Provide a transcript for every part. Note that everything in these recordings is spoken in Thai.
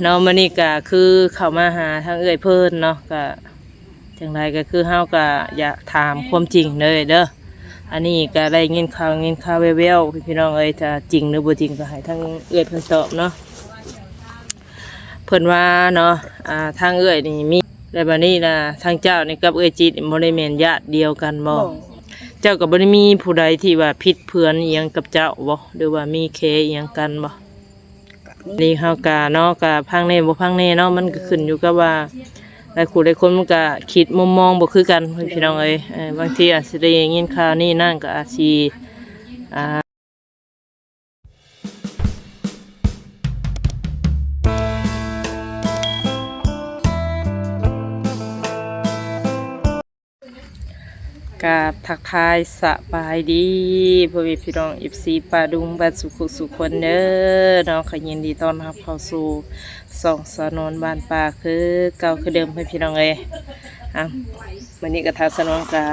เนาะมื้อนี้ก็คือเข้ามาหาทางเอื้อยเพิ่นเนาะก็จังไดก็คือเฮาก็อยากถามความจริงเลยเด้ออันนี้ก็ได้ยินข่าวแว่วๆพี่น้องเอ้ยจะจริงหรือบ่จริงก็ให้ทางเอื้อยเพิ่นตอบเนาะเพิ่นว่าเนาะทางเอื้อยนี่มีแล้วบัดนี้นะทางเจ้านี่กับเอื้อยจิตบ่ได้แม่นญาติเดียวกันบ่เจ้าก็บ่ได้มีผู้ใดที่ว่าผิดเผือนอีหยังกับเจ้าบ่หรือว่ามีเคอีหยังกันบ่นี่เฮากะเนาะกะพังแน่บ่พังแน่เนาะมันก็ขึ้นอยู่กับว่าหลายคู่หลายคนมันก็คิดมุมมองบ่คือกันพี่น้องเอ้ยบางทีอาจสิได้ยินข่าวนี่นั่นก็อาจสิกราบทักทายสบายดีพ่อแม่พี่น้องFCปาดุงบ้านสุขคนเด้อเนาะขอยินดีต้อนรับเข้าสู่ส่องสนวนบ้านป่าคือเก่าคือเดิมให้พี่น้องเอ้ยวันนี้ก็ทางสนวนก็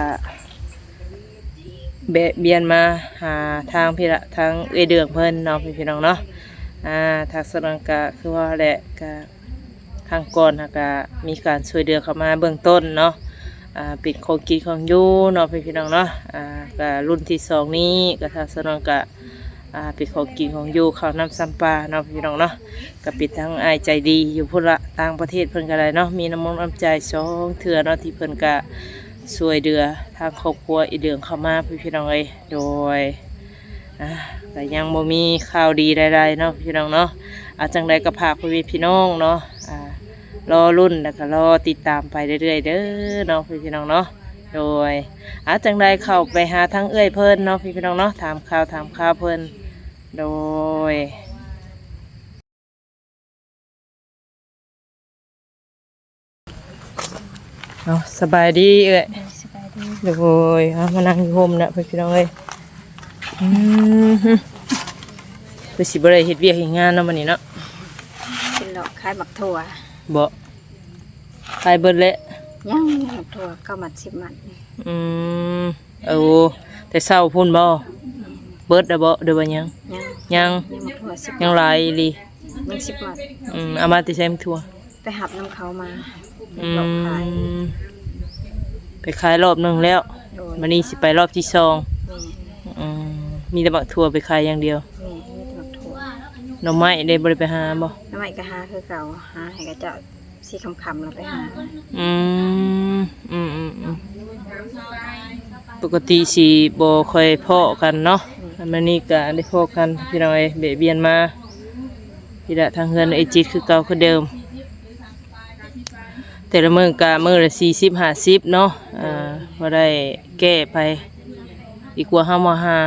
เบียนมาหาทางพี่ละทางเอื้อยเดืองเพิ่นเนาะพี่น้องเนาะทางสนวนก็คือว่าแหละก็ข้างก่อนก็มีการช่วยเหลือเข้ามาเบื้องต้นเนาะปิดของกินของยูเนาะพี่น้องเนาะก็รุ่นที่สองนี้ก็ทางสนองก็ปิดของกินของยูข้าวน้ำซัมปาเนาะพี่น้องเนาะก็ปิดทั้งอายใจดีอยู่พุ่นละต่างประเทศเพิ่นก็ได้เนาะมีน้ำมันน้ำใจสองเถื่อเนาะที่เพิ่นก็ช่วยเดือทางครอบครัวอีเดืองเข้ามาพี่น้องเอ้ยโดยแต่ยังบ่มีข่าวดีใดๆเนาะพี่น้องเนาะจังใดก็พาพี่น้องเนาะรอรุ่นแล้วก็รอติดตามไปเรื่อยๆเด้อเนาะพี่น้องเนาะโดยจังใดเข้าไปหาทั้งเอื้อยเพิ่นเนาะพี่น้องเนาะถามข่าวเพิ่นโดยเนาะสบายดีเอ้ยสบายดีโดยมานั่งอยู่ห่มนะพี่น้องเอ้ยไปสิบ่ได้เฮ็ดเวียกเฮ็ดงานเนาะมื้อนี้เนาะเป็นดอกคายหมักถั่วบ่ขายเบิดแล้วยังหมักถั่ว9 มัด10 มัดแต่เช้าพุ่นบ่เบิดแล้วบ่เดี๋ยวว่ายังหมักถั่ว10ยังหลายอีหลียัง10 มัดเอามาติใส่ถั่วไปหับน้ำเขามาไปขายรอบนึงแล้ววันนี้สิไปรอบที่2มีแต่บักถั่วไปขายอย่างเดียวหน่อไม้ได้บ่ได้ไปหาบ่หน่อไม้ก็หาคือเก่าหาให้กระเจ้าสีคำๆเราไปหาปกติสิบ่ค่อยพอกันเนาะมื้อนี้ก็ได้พอกันพี่น้องเอ้ยเบียนมาพี่ละทางเฮือนไอ้จิตคือเก่าคือเดิมแต่ละมื้อก็มื้อละ40-50เนาะบ่ได้แก้ไปดีกว่าเฮามาหา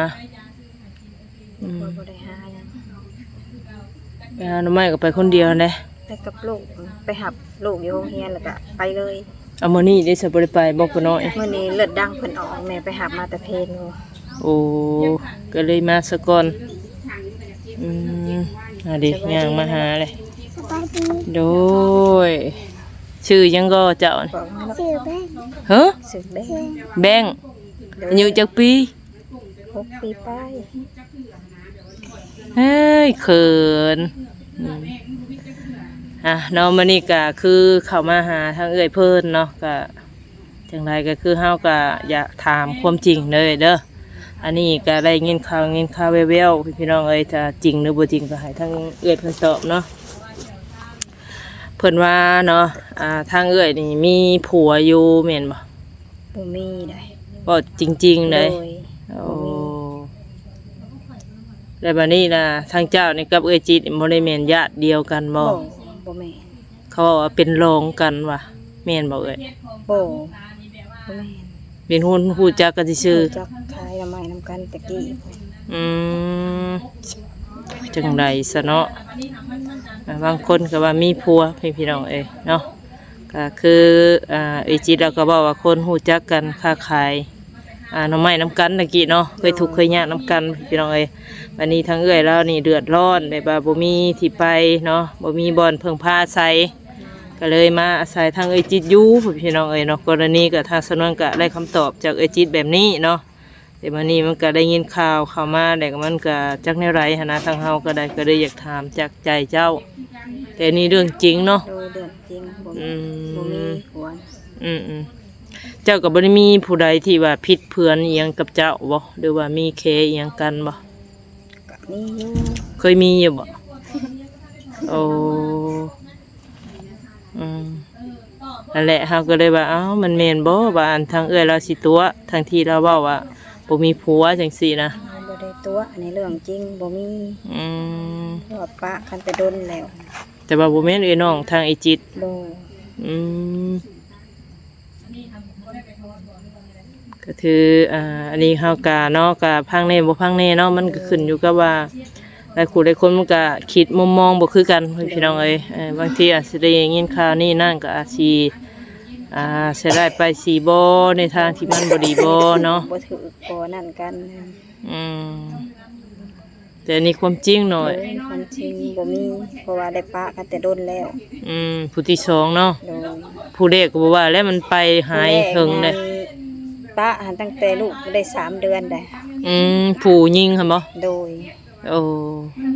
บ่ได้หาหยังไปหาหน่อไม้ก็ไปคนเดียวเด้ไปกับลูกไปหับลูกอยู่โรงเรียนแล้วก็ไปเลยมื้อนี้ได้สิบ่ได้ไปบ่พ่อน้อยมื้อนี้เลือดดังเพิ่นออกแม่ไปหับมาแต่เพลโอ้ก็เลยมาซะก่อนดิย่างมาหาเลยโดยชื่อยังก็เจ้าชื่อแบงฮะชื่อแบงอายุจักปี6 ปีไปเฮ้ยเขินเนาะมื้อนี้ก็คือเข้ามาหาทางเอื้อยเพิ่นเนาะก็จังไดก็คือเฮาก็อยากถามความจริงเลยเด้ออันนี้ก็ได้ยินข่าวแว่วๆพี่น้องเอ้ยจะจริงหรือบ่จริงก็ให้ทางเอื้อยเพิ่นตอบเนาะเพิ่นว่าเนาะทางเอื้อยนี่มีผัวอยู่แม่นบ่บ่มีได้บ่จริงๆเลยโอ้แล้วบัดนี้นะทางเจ้านี่กับเอื้อยจิตบ่ได้แม่นญาติเดียวกันบ่บ่แม่นเขาว่าเป็นรองกันว่ะแม่นบ่เอ้ยบ่แม่นเป็นฮู้จักกันซื่อจักขายน้ำไม้น้ำกันตะกี้จังได๋ซะเนาะบางคนก็ว่ามีผัวพี่น้องเอ้ยเนาะก็คือเอ้ยจิตเราก็บอกว่าคนฮู้จักกันค้าขายน้ำไม้น้ำกันตะกี้เนาะเคยทุกข์เคยยากน้ำกันพี่น้องเอ้ยวันนี้ทั้งเอ้ยแล้วนี่เดือดร้อนได้บ่มีที่ไปเนาะบ่มีบ่อนเพิ่งพาอาศัยก็เลยมาอาศัยทางเอ้ยจิตอยู่พี่น้องเอ้ยเนาะกรณีกับทางสนวนก็ได้คำตอบจากเอ้ยจิตแบบนี้เนาะ แต่มื้อนี้มันก็ได้ยินข่าวเข้ามาแล้วก็มันก็จักแนวไรหันนะทางเฮาก็ได้ก็เลยอยากถามจากใจเจ้า แต่นี่เรื่องจริงเนาะ โดยเดือนจริงบ่ อื บ่ ม มีผัว อืมเจ้าก็บ่ได้มีผู้ใดที่ว่าผิดเพื่อนอีหยังกับเจ้าบ่หรือว่ามีเคอีหยังกันบ่ ก็มีอยู่ เคยมีอยู่บ่โอ้อืมนั่นแหละเฮาก็เลยว่าเอ้ามันแม่นบ่ว่าอันทางเอื้อยเราสิตัวทางที่เราเว้าว่าบ่มีผัวจังซี่นะ บ่ได้ตัวอันนี้เรื่องจริงบ่มี อืม เพราะว่าปะกันแต่ดนแล้ว แต่ว่าบ่แม่นเอ้ยน้องทางไอจิต บ่ อืมก็คืออันนี้เฮากะเนาะกะพังแน่บ่พังแน่เนาะมันก็ขึ้นอยู่กับว่าหลายคู่หลายคนมันก็คิดมุมมองบ่คือกันพี่น้องเอ้ยบางทีอาจสิได้ยินข่าวนี่นั่นก็อาจสิเสียได้ไปสีบ่ในทางที่มันบ่ดีบ่เนาะ บ่ถือบ่นั่นกัน อืมแต่อันนี่ความจริงหน่อย โดยความจริงบ่มีเพราะว่าได้ปะกันแต่ดนแล้ว ผู้ที่สองเนาะ โดย ผู้แรกก็บอกว่าแล้วมันไปหายเฮิงเลย ปะหันตั้งแต่ลูกได้3 เดือนได้ ผู้ยิงค่ะบ่ โดย โอ้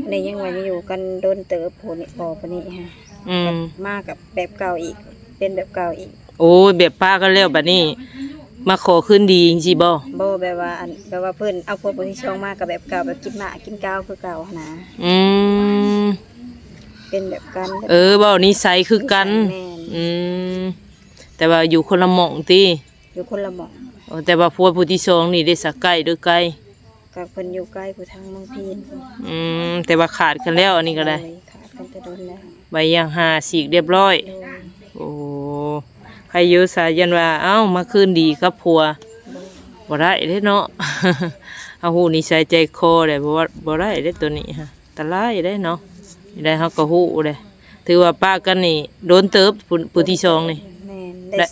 ในยังไว้มาอยู่กันโดนเติบโผนี่พอปานนี้ฮะ อืม มากับแบบเก่าอีก เป็นแบบเก่าอีก โอ้ยแบบป้าก็แล้วบัดนี้ มาขอคืนดีจริงๆบ่ บ่แบบว่าแบบว่าเพิ่นเอาพวกที่ช่องมากับแบบเก่าแบบกินหมากินกาวคือเก่าหั้นนะ อืม เป็นแบบกัน เว้านิสัยคือกัน แม่น อืมแต่ว่าอยู่คนละหม่องติ อยู่คนละหม่อง แต่ว่าพวกผู้ที่สองนี่ได้สักใกล้หรือไกล กับเพิ่นอยู่ใกล้ผู้ทางเมืองพีน แต่ว่าขาดกันแล้วอันนี้ก็ได้ ขาดกันแต่โดนแล้ว ใบย่างหาสีกเรียบร้อย โดย โอ้ใครเยอะสายันว่าเอ้ามาคืนดีกับผัวบ่ได้เด้เนาะ เอาหูนิสัยใจคอเลยบ่ได้เด้ตัวนี้ฮะตะลายได้เนาะได้เฮาก็ฮู้เลยถือว่าป้ากันนี่โดนเติบผู้ที่สองนี่ แม่น ได้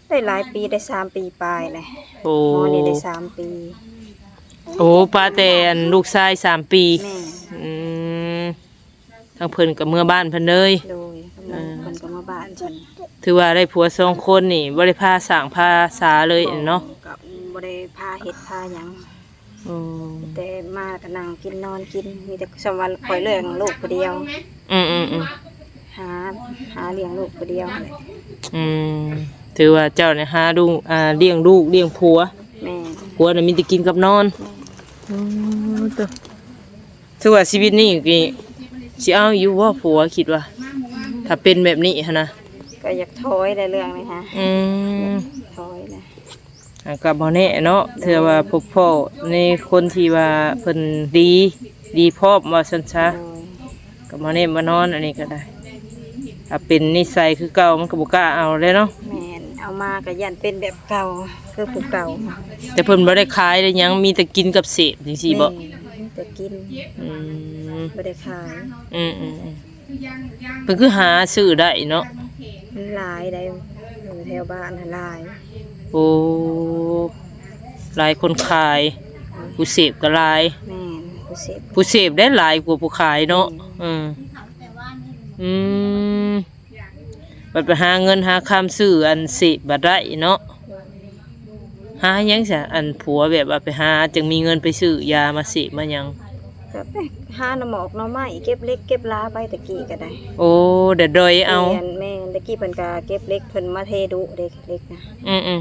ได้หลายปีได้3 ปีปลายเลย โอ้ หมอนี่ได้3 ปี โอ้ป้าแต่อันลูกชาย3 ปี แม่ อืมทางเพิ่นก็เมื่อบ้านเพิ่นเลย โดยเพิ่นก็มาบ้านฉัน ถือว่าได้ผัวสองคนนี่บ่ได้พาสร้างพาสาเลยเนาะ กับบ่ได้พาเฮ็ดพาหยัง อืม แต่มาก็นั่งกินนอนกินมีแต่สมวันคอยเลี้ยงลูกผู้เดียว อืมอืมอืม หาเลี้ยงลูกผู้เดียวนั่นแหละ อืมถือว่าเจ้าเนี่ยหาดูเลี้ยงลูกเลี้ยงผัว แม่ ผัวน่ะมีแต่กินกับนอนตัวถือว่าชีวิตนี้กี่สิเอาอยู่ว่าผัวคิดว่า ถ้าเป็นแบบนี้หั้นนะ ก็อยากถอยได้เรื่องเลยฮะ อืม ถอยนะ ก็บ่แน่เนาะเถื่อว่าพบพ่อในคนที่ว่าเพิ่นดีพร้อมว่าซั่นซะ โดย ก็บ่แน่บ่นอนอันนี้ก็ได้ถ้าเป็นนิสัยคือเก่ามันก็บ่กล้าเอาเลยเนาะ แม่นเอามาก็ยันเป็นแบบเก่าคือผู้เก่า แต่เพิ่นบ่ได้ขายได้หยังมีแต่กินกับเสพจังซี่บ่ แม่นแต่กิน อืม บ่ได้ขาย อืมเพิ่นคือหาซื้อได้เนาะ มันหลายได้อยู่แถวบ้านน่ะหลาย โอ้หลายคนขายผู้เสพก็หลาย แม่นผู้เสพ ผู้เสพได้หลายกว่าผู้ขายเนาะอืมบัดไปหาเงินหาคำซื้ออันเสพบัดได้เนาะหาหยังซะอันผัวแบบว่าไปหาจึงมีเงินไปซื้อยามาเสพมาหยัง ก็ไปหาหน่อหมอกหน่อไม้เก็บเล็กเก็บลาไปตะกี้ก็ได้ โอ้เดี๋ยวดอยเอา แม่นตะกี้เพิ่นก็เก็บเล็กเพิ่นมาเทดุเด็กเล็กนะ อืม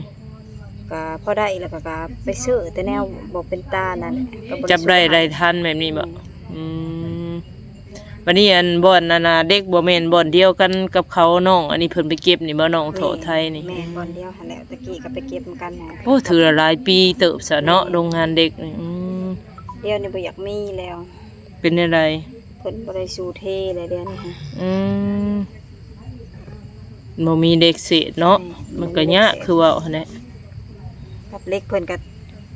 ก็พอได้แล้วก็ไปซื้อแต่แนวบ่เป็นตานั่นแหละก็บ่ จับได้ ซื้อ ไรทันแบบนี้บ่อืมวันนี้อันบ่อนนานาเด็กบ่แม่นบ่อนเดียวกันกับเขาน้องอันนี้เพิ่นไปเก็บนี่บ่น้องโถไทยนี่ แม่นบอนเดียวหั่นแหละตะกี้ก็ไปเก็บเหมือนกันนะ โอ้ถือละหลายปีเติบซะเนาะโรงงานเด็กนี่เดี๋ยวนี้บ่อยากมีแล้ว เป็นอะไร เพิ่นบ่ได้สู่เทเลยเดี๋ยวนี้ฮะ อืมบ่มีเด็กเศษเนาะมันก็ยากคือว่าหั่นแหละ กับเล็กเพิ่นก็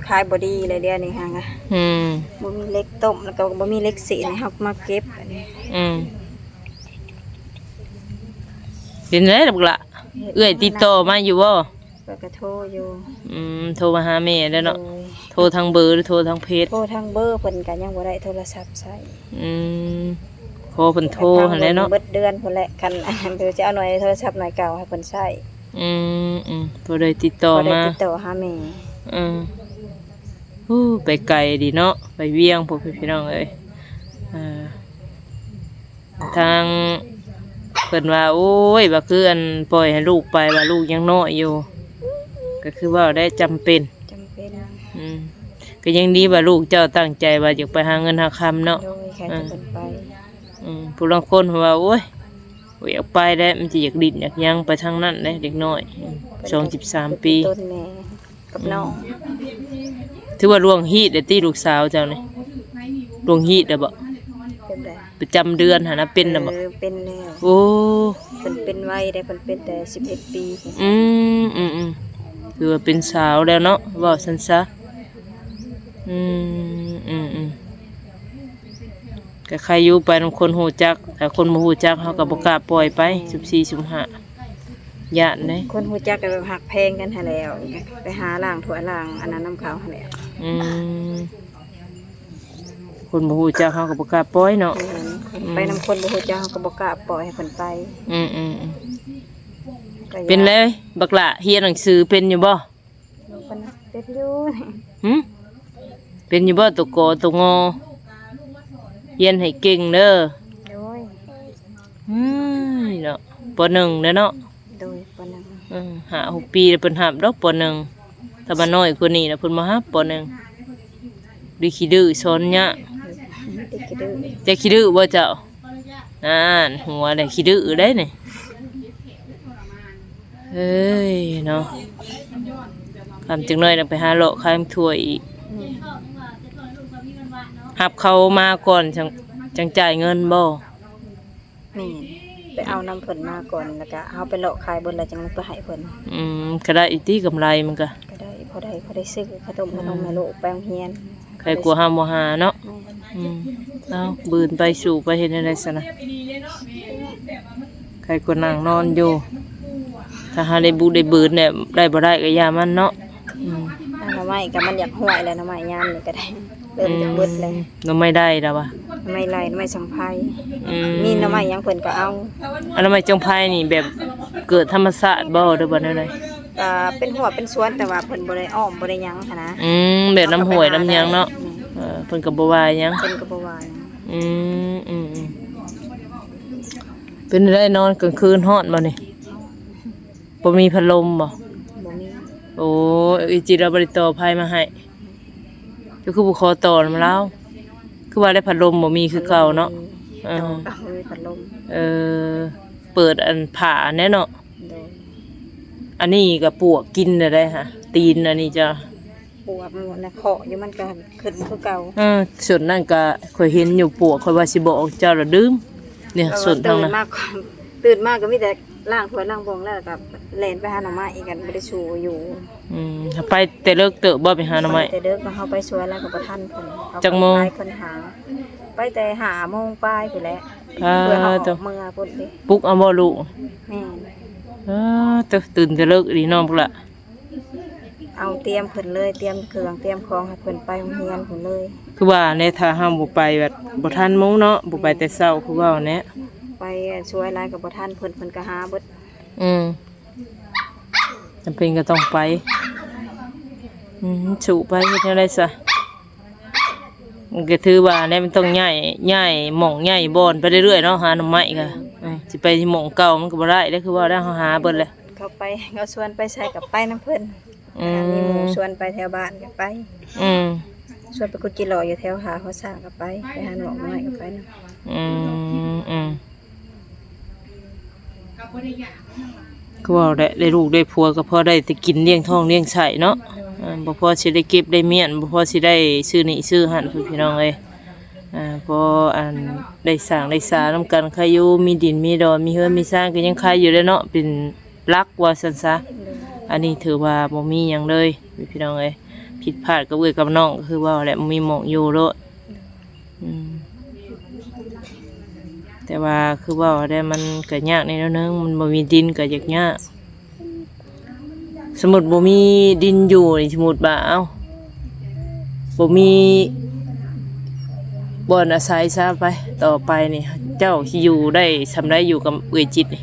ขายบ่ดีเลยเดี๋ยวนี้ฮะ อืม บ่มีเล็กต้มแล้วก็บ่มีเล็กสีให้เฮามาเก็บอันนี้ อืมเป็นไรล่ะบักล่ะเอื้อยติดต่อมาอยู่บ่ เพิ่นก็โทรอยู่ โทรมาหาแม่แล้วเนาะ โดย โทรทางเบอร์หรือโทรทางเพจ โทรทางเบอร์เพิ่นก็ยังบ่ได้โทรศัพท์ใช้ อืมขอเพิ่นโทรหั่นแหละเนาะ เบิดเดือนพุ่นแหละคัน เดี๋ยวจะเอาหน่วยโทรศัพท์หน่วยเก่าให้เพิ่นใช้ บ่ได้ติดต่อ บ่ได้ มา ติดต่อหาแม่ อืม ไปไกลดีเนาะไปเวียงพวกพี่น้องเอ้ยทางเพิ่นว่าโอ้ยว่าคืออันปล่อยให้ลูกไปว่าลูกยังน้อยอยู่ก็คือว่าได้จำเป็น จำเป็น ก็ยังดีว่าลูกเจ้าตั้งใจว่าอยากไปหาเงินหาคำเนาะ โดยแค่จะเพิ่นไป ผู้ลางคนเขาว่าโอ้ยอยากไปได้มันจะอยากดิ้นอยากยังไปทางนั้นได้เด็กน้อย23 ปี ต้นแม่กับน้อง ถือว่าล่วงฮีตได้ตีลูกสาวเจ้านี่ล่วงฮีตได้บ่ เป็นได้ ประจำเดือนหานะเป็นน่ะบ่ เป็นแล้ว โอ้ เพิ่นเป็นไวได้เพิ่นเป็นแต่11 ปี คือว่าเป็นสาวแล้วเนาะเว้าซั่นซะก็ใครอยู่ไปนำคนฮู้จักถ้าคนบ่ฮู้จักเฮาก็บ่กล้าปล่อยไป14 15ย่านเด้ คนฮู้จักก็แบบหักแพงกันหั่นแล้วไปหาล้างถ้วยล้างอันนั้นน้ำขาวหั่นแหละ คนบ่ฮู้จักเฮาก็บ่กล้าปล่อยเนาะ ไปนำคนบ่ฮู้จักเขาก็บ่กล้าปล่อยให้เพิ่นไป ก็อยาก เป็นเลยบักละเรียนหนังสือเป็นอยู่บ่ เพิ่นเป็นอยู่ หึเป็นอยู่บ่ตัวกอตัวงอเรียนให้เก่งเด้อ โดย เนาะป .1 เด้อเนาะ โดยปานนั้น 5-6 ปีแล้วเพิ่นหับดอกป .1 ถ้ามาน้อยกว่านี้แล้วเพิ่นมาหับป .1 ดิขี้ดื้อสอนยะ ติดกระดื้อ แต่ขี้ดื้อบ่เจ้านั่นหัวได้ขี้ดื้อได้นี่เอ้ยเนาะทำจังน้อยแล้วไปหาเลาะขายถ้วยอีกหับเขามาก่อนจังจ่ายเงินบ่ แม่นไปเอาน้ำเพิ่นมาก่อนแล้วก็เอาไปเลาะขายเบิ่นแล้วจังไปให้เพิ่น ก็ได้อีกที่กำไรมันก็ ก็ได้พอได้ซื้อขนมให้ลูกไปโรงเรียน ใครกลัวห้ามบ่หาเนาะ แม่น เอาบืนไปสู่ไปเฮ็ดอะไรซะนะใครกลัวนั่งนอนอยู่ถ้าหาได้บุได้บืนเนี่ยได้บ่ได้ก็อย่ามันเนาะ หน่อไม้ก็มันอยากห่วยแล้วหน่อไม้ยามนี่ก็ได้เริ่มจะเบิดแล้ว เราไม่ได้แล้วว่ะ หน่อไม้ไรหน่อไม้สังไพร อืม มีหน่อไม้หยังเพิ่นก็เอา อันนั้นไม่จังไผนี่แบบเกิดธรรมชาติบ่หรือบ่แนวใด ก็เป็นหัวเป็นสวนแต่ว่าเพิ่นบ่ได้อ้อมบ่ได้หยังหันนะ แบบน้ำห้วยน้ำหยังเนาะเพิ่นก็บ่ว่าหยัง เพิ่นก็บ่ว่าหยัง อืมอืมอืมเป็นได้นอนกลางคืนฮ้อนบ่นี่บ่มีพัดลมบ่ บ่มี โอ้ยจิราบริต่อภัยมาให้ก็คือบุคอต่อนำแล้วคือว่าได้พัดลมบ่มีคือเก่าเนาะ ต่อก็บ่มีพัดลม เออเปิดอันผ่าแน่เนาะ โดย อันนี้ก็ปวกกินได้ฮะตีนอันนี้จะ ปวดมันหมดนะเคาะอยู่มันก็ขึ้นคือเก่า ส่วนนั้นก็ค่อยเห็นอยู่ปวกค่อยว่าสิบอกเจ้าละดื่มเนี่ยส่วนทางนั้น ตื่นมากก็มีแต่ล้างถ้วยล้างบงแล้วก็เล่นไปหาหน่อไม้อีกกันบ่ได้ชูอยู่ ถ้าไปแต่เลิกเตอะบ่ไปหาหน่อไม้ แต่เด้อก็เฮาไปสวนแล้วก็บ่ทันเพิ่นเขา จักโมง ไปคนหาไปแต่5 โมงปลายพุ่นแหละ อ่า เพื่อเฮาอ จ้ะ อกเมื่อพุ่นดิ ปลุกเอาบ่ลูก แม่น ตื่นแต่เลิกดีน้องพุ่นละ เอาเตรียมเพิ่นเลยเตรียมเครื่องเตรียมของให้เพิ่นไปโรงเรียนเพิ่นเลย คือว่าในถ้าห้ามบ่ไปแบบบ่ทันโมงเนาะบ่ไปแต่เช้าคือว่าแน่ ไปช่วยหลายก็บ่ทันเพิ่นก็หาเบิด จำเป็นก็ต้องไปสู่ไปเฮ็ดอะไรซะมันก็ถือว่าเนี่ยมันต้องย้ายหม่องย้ายบอนไปเรื่อยๆเนาะหาหน่อไม้ก็สิไปที่หม่องเก่ามันก็บ่ได้แล้วคือว่าได้เฮาหาเบิดแหละ เขาไปเขาชวนไปใช้กับไปน้ำเพิ่นมีหมู่ชวนไปแถวบ้านก็ไป ชวนไปกุจิโลอยู่แถวหาเขาสร้างก็ไปหาหนองไม้ก็ไปนะ ก็ว่าได้ลูกได้ผัวก็พอได้แต่กินเลี้ยงท้องเลี้ยงไส้เนาะบ่พอสิได้เก็บได้เมียนบ่พอสิได้ซื้อนี่ซื้อหั่นพี่น้องเอ้ยพออันได้สร้างได้สานํกันใครอยู่มีดินมีดอนมีเฮือนมีสร้างก็ยังใครอยู่ได้เนาะเป็นรักว่าซั่นซะอันนี้ถือว่าบ่มีหยังเลยพี่น้องเอ้ยผิดพลาดกับเอ้ยกับน้องก็คือว่าแหละบ่มีหม้องอยู่โลดแต่ว่าคือว่าได้มันก็ยากในแนวนึงมันบ่มีดินก็ยากสมมุติบ่มีดินอยู่นี่สมมุติว่าเอ้าบ่มีบ่อนอาศัยซะไปต่อไปนี่เจ้าสิอยู่ได้สำาได้อยู่กับเอื้อยจิตนี่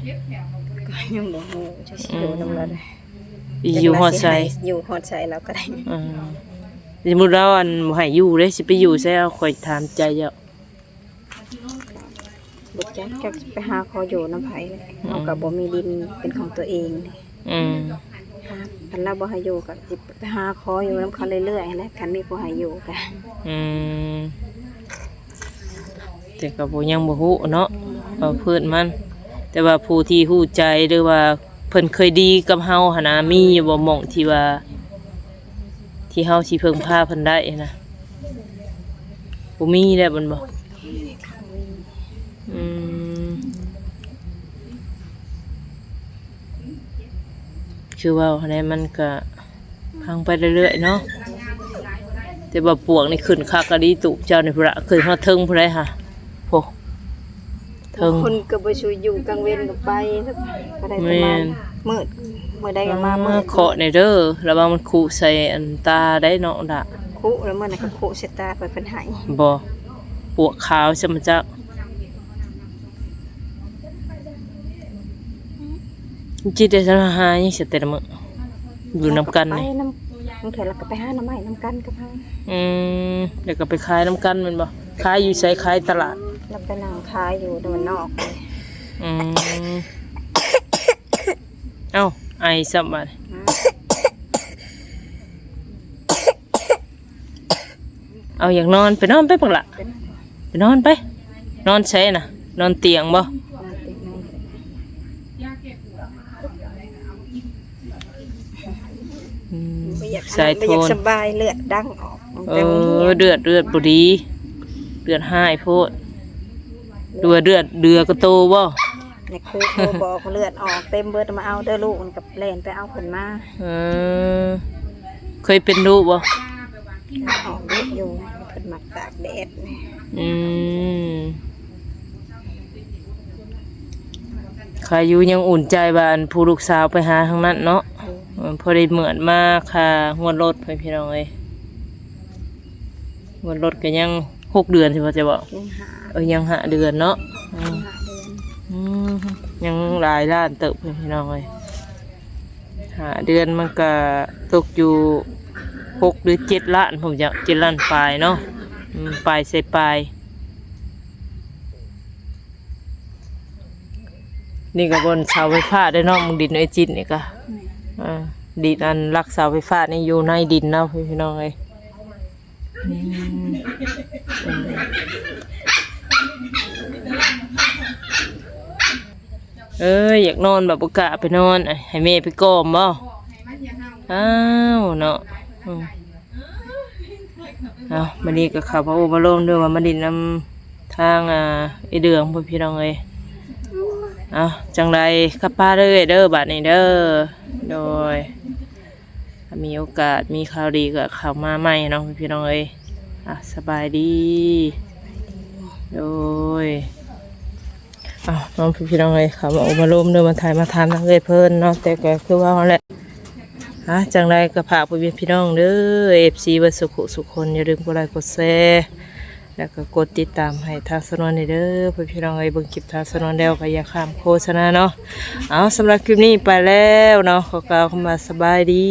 ก็ยังบ่ฮู้จะสิอยู่นำเราได้ อยู่ฮอดไส อยู่ฮอดไสแล้วก็ได้ สมมุติเราอันบ่ให้อยู่เด้สิไปอยู่ไสเอาข่อยถามใจเจ้า บ่จักจักไปหาขออยู่น้ำไผเลยเอาก็บ่มีดินเป็นของตัวเองนี่ อืม คันเราบ่ให้อยู่ก็สิไปหาขออยู่นํเขาเรื่อยๆแหละคันมีผู้ให้อยู่ก็ อืมแต่ก็บ่ยังบ่ฮู้เนาะว่าเพิ่นมัน แต่ว่าผู้ที่ฮู้ใจหรือว่าเพิ่นเคยดีกับเฮาหั่นนะมีอยู่บ่หม่องที่ว่า ที่เฮาสิเพิ่งพาเพิ่นได้นะบ่มีแล้วมันบ่อืมคือว่าอันนี้มันก็พังไปเรื่อยๆเนาะแต่ว่าปวกนี่ขึ้นคักกะดีตุเจ้านี่พุ่นละเคยฮอดเทิงพุ่นได้ค่ะโหเทิง คนก็บ่ช่วยอยู่กลางเว้นก็ไปแล้วก็ได้แต่ แม่ มาน มืดมื้อใดก็มามืด เคาะในเด้อระวังมันขู่ใส่อันตาได้เนาะล่ะ คุแล้วมื้อนั้นก็คุเสยตาไปเพิ่นให้ บ่ปวกขาวใช่มั้ยจ๊ะจิตได้สหายนี่สิแต่ละมื้ออยู่นํกัน ไป นี่ นำบางเทื่อเราก็ไปหาหน่อไม้นำกันกับเฮา เดี๋ยวก็ไปขายน้ำกันแมันบ่ขายอยู่ไสขายตลาด เราไปนั่งขายอยู่ตะวันนอกเลย อืมเอ้าไอซับบัดเอาอยากนอนไปนอนไปปักละไปนอนไป นอนใช่น่ะ นอนเตียงบ่อืม บ่อยาก สายโท บ่อยาก น สบายเลือดดังออก เออเดือดบ่ดีเดือดหายโพดดูว่าเดือดก็โตบ่ ในครูโทรบอกเลือดออกเต็มเบิดมาเอาเด้อลูกมันกับแล่นไปเอาเพิ่นมา เออเคยเป็นลูกบ่ ออกเลือดอยู่เพิ่นมักตากแดดนี่ อืมใครอยู่ยังอุ่นใจบ้านผู้ลูกสาวไปหาทางนั้นเนาะพอได้เหมือนมากค่ะงวดรถไปพี่น้องเอ้ยงวดรถก็ยัง6 เดือนสิพ่อจะบอก ยังหา ยัง5 เดือนเนาะอืม หาเดือน อืมยังหลายล้านเติบเลยพี่น้องเอ้ย5 เดือนมันก็ตกอยู่6 หรือ 7 ล้านผมจะ7 ล้านปลายเนาะปลายใส่ปลายนี่ก็บนเสาไฟฟ้าได้เนาะมึงดินไอจิตนี่ก็ดินอันรักเสาไฟฟ้านี่อยู่ในดินเนาะพี่น้องเอ้ยอยากนอนแบบบ่กะไปนอนให้แม่ไปก้มบ่อ้าวเนาะมื้อนี้ก็เข้าพระโอมาโลมด้วยว่ามาดินนำทางไอเดืองพ่อพี่น้องเอ้ยจังไรกับป้าเด้อบัดนี้เด้อโดยถ้ามีโอกาสมีข่าวดีก็เข้ามาใหม่เนาะพี่น้องเอ้ยสบายดีโดยน้องพี่น้องเอ้ยเข้ามาอบรมเด้อมาถ่ายมาทานเอ้ยเพิ่นเนาะแต่ก็คือว่าแหละจังไรก็ฝากพี่น้องเด้อ FC วัดสุขคนอย่าลืมกดไลค์กดแชร์แล้วก็กดติดตามให้ทางสนวนเด้อพี่น้องเอ้ยเบิ่งคลิปทางสนวนแล้วก็อย่าข้ามโฆษณาเนาะสำหรับคลิปนี้ไปแล้วเนาะขอกล่าวคำว่าสบายดี